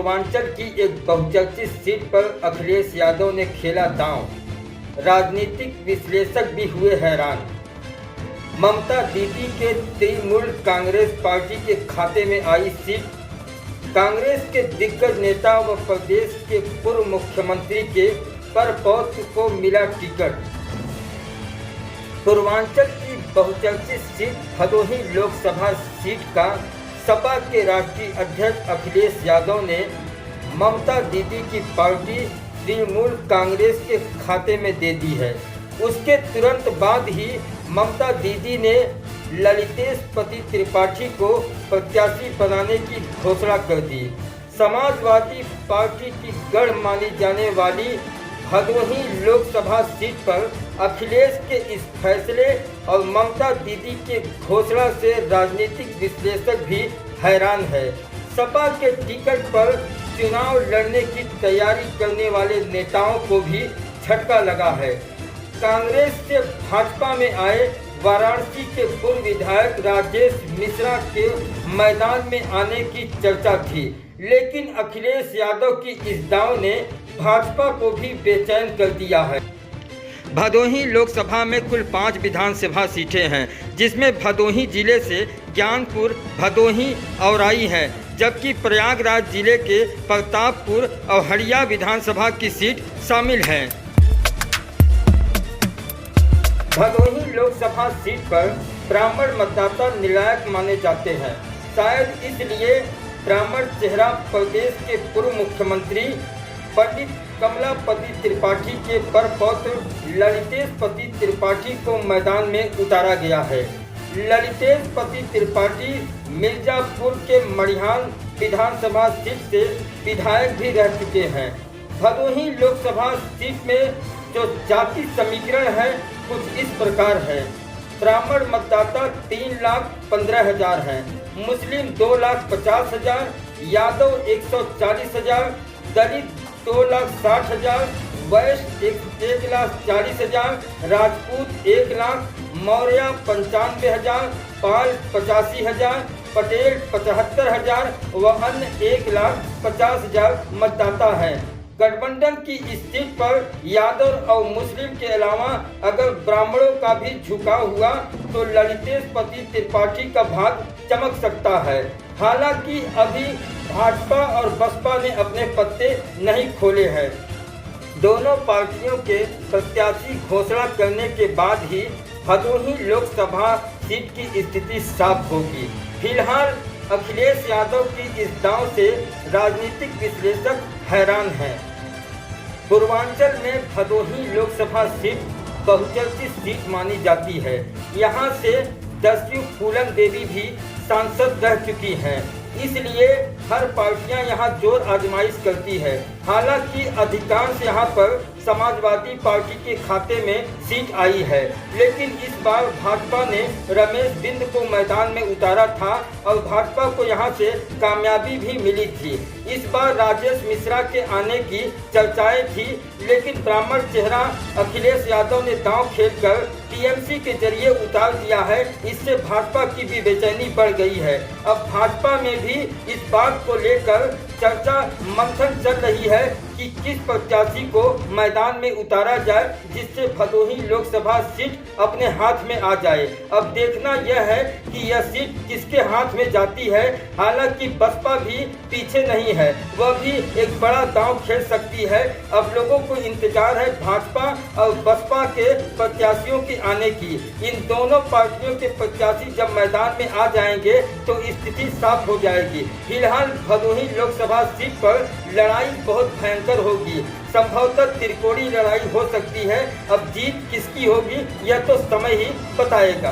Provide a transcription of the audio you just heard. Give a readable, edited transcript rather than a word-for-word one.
पूर्वांचल की एक बहुचर्चित सीट पर अखिलेश यादव ने खेला दांव, राजनीतिक विश्लेषक भी हुए हैरान। ममता दीदी के तृणमूल कांग्रेस पार्टी के खाते में आई सीट, कांग्रेस के दिग्गज नेता व प्रदेश के पूर्व मुख्यमंत्री के परपौत्र को मिला टिकट। पूर्वांचल की बहुचर्चित सीट भदोही लोकसभा सीट का सपा के राष्ट्रीय अध्यक्ष अखिलेश यादव ने ममता दीदी की पार्टी तृणमूल कांग्रेस के खाते में दे दी है। उसके तुरंत बाद ही ममता दीदी ने ललितेश पति त्रिपाठी को प्रत्याशी बनाने की घोषणा कर दी। समाजवादी पार्टी की गढ़ मानी जाने वाली भदोही लोकसभा सीट पर अखिलेश के इस फैसले और ममता दीदी के घोषणा से राजनीतिक विश्लेषक भी हैरान है। सपा के टिकट पर चुनाव लड़ने की तैयारी करने वाले नेताओं को भी झटका लगा है। कांग्रेस से भाजपा में आए वाराणसी के पूर्व विधायक राजेश मिश्रा के मैदान में आने की चर्चा थी, लेकिन अखिलेश यादव की इस दांव ने भाजपा को भी बेचैन कर दिया है। भदोही लोकसभा में कुल 5 विधानसभा सीटें हैं, जिसमें भदोही जिले से ज्ञानपुर, भदोही, औराई है, जबकि प्रयागराज जिले के प्रतापपुर और हड़िया विधानसभा की सीट शामिल है। भदोही लोकसभा सीट पर ब्राह्मण मतदाता निर्णायक माने जाते हैं। शायद इसलिए ब्राह्मण चेहरा प्रदेश के पूर्व मुख्यमंत्री पंडित कमलापति त्रिपाठी के परपौत्र ललितेश पति त्रिपाठी को मैदान में उतारा गया है। ललितेश पति त्रिपाठी मिर्जापुर के मड़िहान विधानसभा सीट से विधायक भी रह चुके हैं। भदोही लोकसभा सीट में जो जाति समीकरण है कुछ इस प्रकार है। ब्राह्मण मतदाता 3,15,000 हैं, मुस्लिम 2,50,000, यादव 140,000, दलित 2,60,000, वैश्य 1,40,000, राजपूत 1,00,000, मौर्य 95,000, पाल 85,000, पटेल 75,000 व अन्य 1,50,000 मतदाता हैं। गठबंधन की इस सीट पर यादव और मुस्लिम के अलावा अगर ब्राह्मणों का भी झुकाव हुआ तो ललितेश पति त्रिपाठी का भाग चमक सकता है। हालांकि अभी भाजपा और बसपा ने अपने पत्ते नहीं खोले हैं। दोनों पार्टियों के प्रत्याशी घोषणा करने के बाद ही भदोही लोकसभा सीट की स्थिति साफ होगी। फिलहाल अखिलेश यादव की इस दांव से राजनीतिक विश्लेषक हैरान हैं। पूर्वांचल में भदोही लोकसभा सीट बहुचर्चित सीट मानी जाती है। यहां से दस्यु फूलन देवी भी सांसद रह चुकी हैं, इसलिए हर पार्टियां यहां जोर आजमाइश करती है। हालांकि अधिकांश यहां पर समाजवादी पार्टी के खाते में सीट आई है, लेकिन इस बार भाजपा ने रमेश बिंद को मैदान में उतारा था और भाजपा को यहां से कामयाबी भी मिली थी। इस बार राजेश मिश्रा के आने की चर्चाएं थी, लेकिन ब्राह्मण चेहरा अखिलेश यादव ने दांव खेलकर टीएमसी के जरिए उतार दिया है। इससे भाजपा की भी बेचैनी बढ़ गई है। अब भाजपा में भी इस बात को लेकर चर्चा मंथन चल रही है कि किस प्रत्याशी को मैदान में उतारा जाए जिससे भदोही लोकसभा सीट अपने हाथ में आ जाए। अब देखना यह है कि यह सीट किसके हाथ में जाती है। हालांकि बसपा भी पीछे नहीं है, वह भी एक बड़ा दांव खेल सकती है। अब लोगों को इंतजार है भाजपा और बसपा के प्रत्याशियों के आने की। इन दोनों पार्टियों के प्रत्याशी जब मैदान में आ जाएंगे तो स्थिति साफ हो जाएगी। फिलहाल भदोही लोकसभा सीट पर लड़ाई बहुत भयंकर होगी। संभवतः त्रिकोणीय लड़ाई हो सकती है। अब जीत किसकी होगी यह तो समय ही बताएगा।